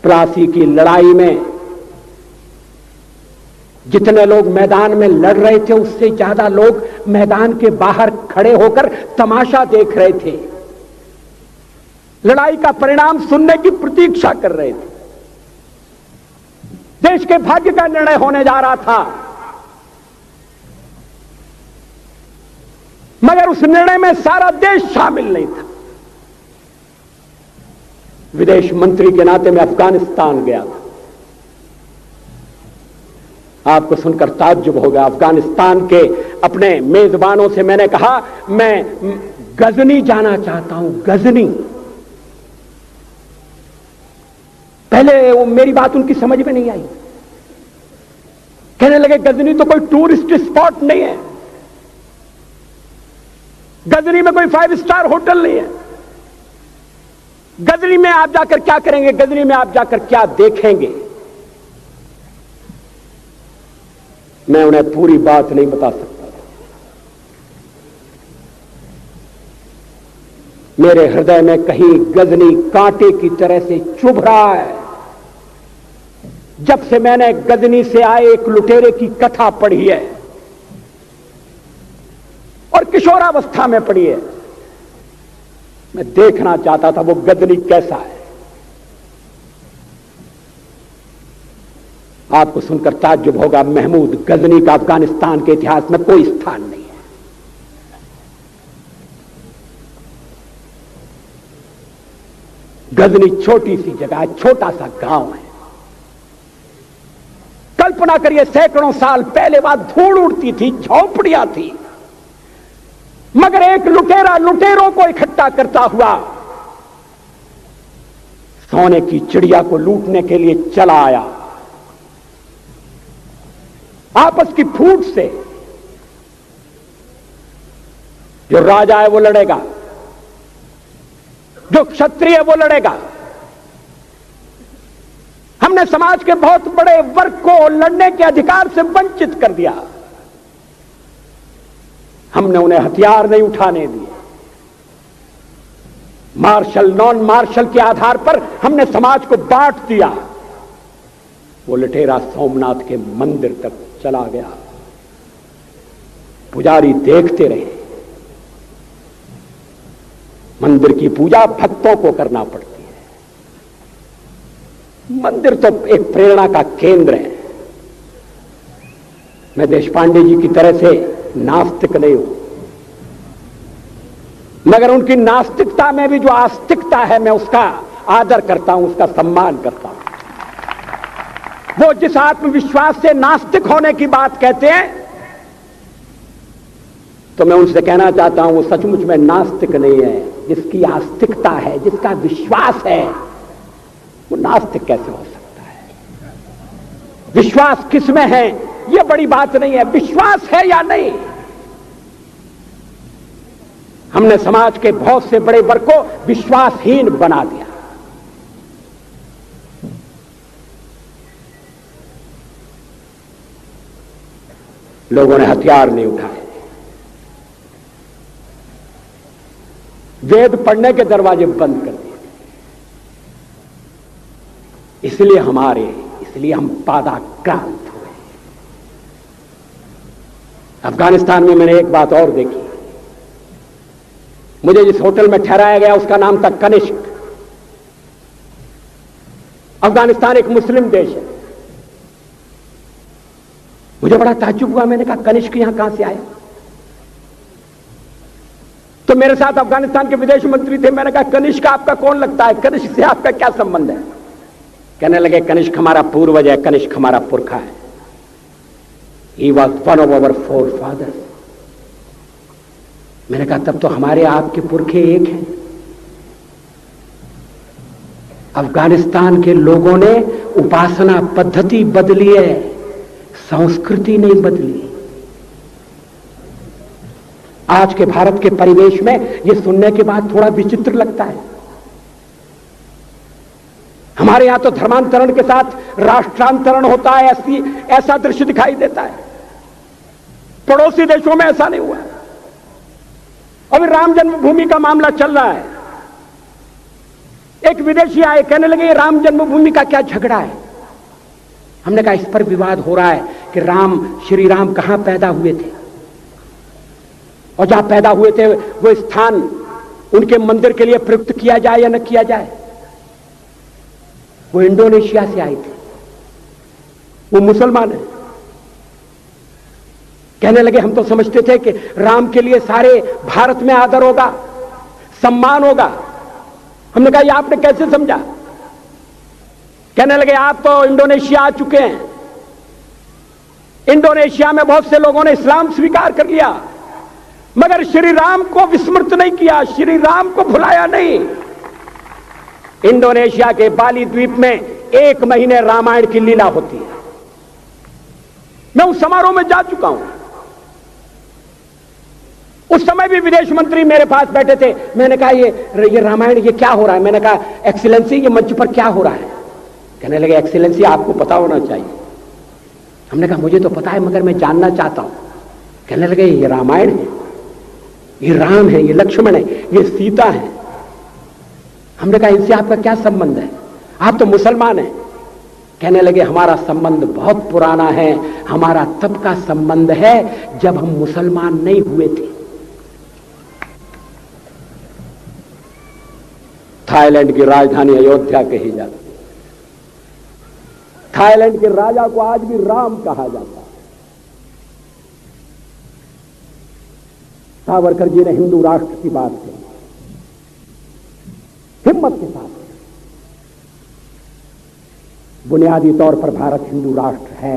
प्लासी की लड़ाई में जितने लोग मैदान में लड़ रहे थे उससे ज्यादा लोग मैदान के बाहर खड़े होकर तमाशा देख रहे थे, लड़ाई का परिणाम सुनने की प्रतीक्षा कर रहे थे। देश के भाग्य का निर्णय होने जा रहा था, मगर उस निर्णय में सारा देश शामिल नहीं था। विदेश मंत्री के नाते मैं अफगानिस्तान गया था। आपको सुनकर ताज्जुब होगा, अफगानिस्तान के अपने मेजबानों से मैंने कहा मैं गजनी जाना चाहता हूं, गजनी। पहले वो मेरी बात उनकी समझ में नहीं आई, कहने लगे गजनी तो कोई टूरिस्ट स्पॉट नहीं है, गजनी में कोई 5 स्टार होटल नहीं है, गजनी में आप जाकर क्या करेंगे, गजनी में आप जाकर क्या देखेंगे। मैं उन्हें पूरी बात नहीं बता सकता था। मेरे हृदय में कहीं गजनी कांटे की तरह से चुभ रहा है। जब से मैंने गजनी से आए एक लुटेरे की कथा पढ़ी है और किशोरावस्था में पढ़ी है, मैं देखना चाहता था वो गजनी कैसा है। आपको सुनकर ताज्जुब होगा, महमूद गजनी का अफगानिस्तान के इतिहास में कोई स्थान नहीं है। गजनी छोटी सी जगह है, छोटा सा गांव है। कल्पना करिए सैकड़ों साल पहले वहां धूल उड़ती थी, झोंपड़ियां थी, मगर एक लुटेरा लुटेरों को इकट्ठा करता हुआ सोने की चिड़िया को लूटने के लिए चला आया। आपस की फूट से जो राजा है वो लड़ेगा, जो क्षत्रिय है वो लड़ेगा। हमने समाज के बहुत बड़े वर्ग को लड़ने के अधिकार से वंचित कर दिया। हमने उन्हें हथियार नहीं उठाने दिए। मार्शल नॉन मार्शल के आधार पर हमने समाज को बांट दिया। वो लुटेरा सोमनाथ के मंदिर तक चला गया। पुजारी देखते रहे। मंदिर की पूजा भक्तों को करना पड़ती है। मंदिर तो एक प्रेरणा का केंद्र है। मैं देशपांडे जी की तरह से नास्तिक नहीं हूं, मगर उनकी नास्तिकता में भी जो आस्तिकता है मैं उसका आदर करता हूं, उसका सम्मान करता हूं। वो जिस आत्मविश्वास से नास्तिक होने की बात कहते हैं, तो मैं उनसे कहना चाहता हूं वो सचमुच में नास्तिक नहीं है। जिसकी आस्तिकता है, जिसका विश्वास है, वो नास्तिक कैसे हो सकता है? विश्वास किसमें है यह बड़ी बात नहीं है, विश्वास है या नहीं। हमने समाज के बहुत से बड़े वर्ग को विश्वासहीन बना दिया। लोगों ने हथियार नहीं उठाए, वेद पढ़ने के दरवाजे बंद कर दिए। इसलिए हम पादाक्रांत हुए। अफगानिस्तान में मैंने एक बात और देखी। मुझे जिस होटल में ठहराया गया उसका नाम था कनिष्क। अफगानिस्तान एक मुस्लिम देश है। मुझे बड़ा ताज्जुब हुआ। मैंने कहा कनिष्क यहां कहां से आया? तो मेरे साथ अफगानिस्तान के विदेश मंत्री थे। मैंने कहा कनिष्क आपका कौन लगता है? कनिष्क से आपका क्या संबंध है? कहने लगे कनिष्क हमारा पूर्वज है, कनिष्क हमारा पुरखा है। He was one of our forefathers। मैंने कहा तब तो हमारे आपके पुरखे एक हैं। अफगानिस्तान के लोगों ने उपासना पद्धति बदली है, संस्कृति नहीं बदली। आज के भारत के परिवेश में यह सुनने के बाद थोड़ा विचित्र लगता है। हमारे यहां तो धर्मांतरण के साथ राष्ट्रांतरण होता है, ऐसा दृश्य दिखाई देता है। पड़ोसी देशों में ऐसा नहीं हुआ। अभी राम जन्मभूमि का मामला चल रहा है। एक विदेशी आए, कहने लगे राम जन्मभूमि का क्या झगड़ा है। हमने कहा इस पर विवाद हो रहा है कि श्री राम कहां पैदा हुए थे, और जहां पैदा हुए थे वो स्थान उनके मंदिर के लिए प्रयुक्त किया जाए या न किया जाए। वो इंडोनेशिया से आए थे, वो मुसलमान है। कहने लगे हम तो समझते थे कि राम के लिए सारे भारत में आदर होगा, सम्मान होगा। हमने कहा ये आपने कैसे समझा। कहने लगे आप तो इंडोनेशिया आ चुके हैं, इंडोनेशिया में बहुत से लोगों ने इस्लाम स्वीकार कर लिया, मगर श्री राम को विस्मृत नहीं किया, श्री राम को भुलाया नहीं। इंडोनेशिया के बाली द्वीप में 1 महीने रामायण की लीला होती है। मैं उस समारोह में जा चुका हूं। उस समय भी विदेश मंत्री मेरे पास बैठे थे। मैंने कहा ये रामायण ये क्या हो रहा है। मैंने कहा एक्सीलेंसी ये मंच पर क्या हो रहा है। कहने लगे एक्सीलेंसी आपको पता होना चाहिए। हमने कहा मुझे तो पता है मगर मैं जानना चाहता हूं। कहने लगे ये रामायण है, ये राम है, ये लक्ष्मण है, ये सीता है। हमने कहा इनसे आपका क्या संबंध है, आप तो मुसलमान हैं। कहने लगे हमारा संबंध बहुत पुराना है, हमारा तब का संबंध है जब हम मुसलमान नहीं हुए थे। थाईलैंड की राजधानी अयोध्या कही जाती है। थाईलैंड के राजा को आज भी राम कहा जाता है। सावरकर जी ने हिंदू राष्ट्र की बात की, हिम्मत के साथ। बुनियादी तौर पर भारत हिंदू राष्ट्र है,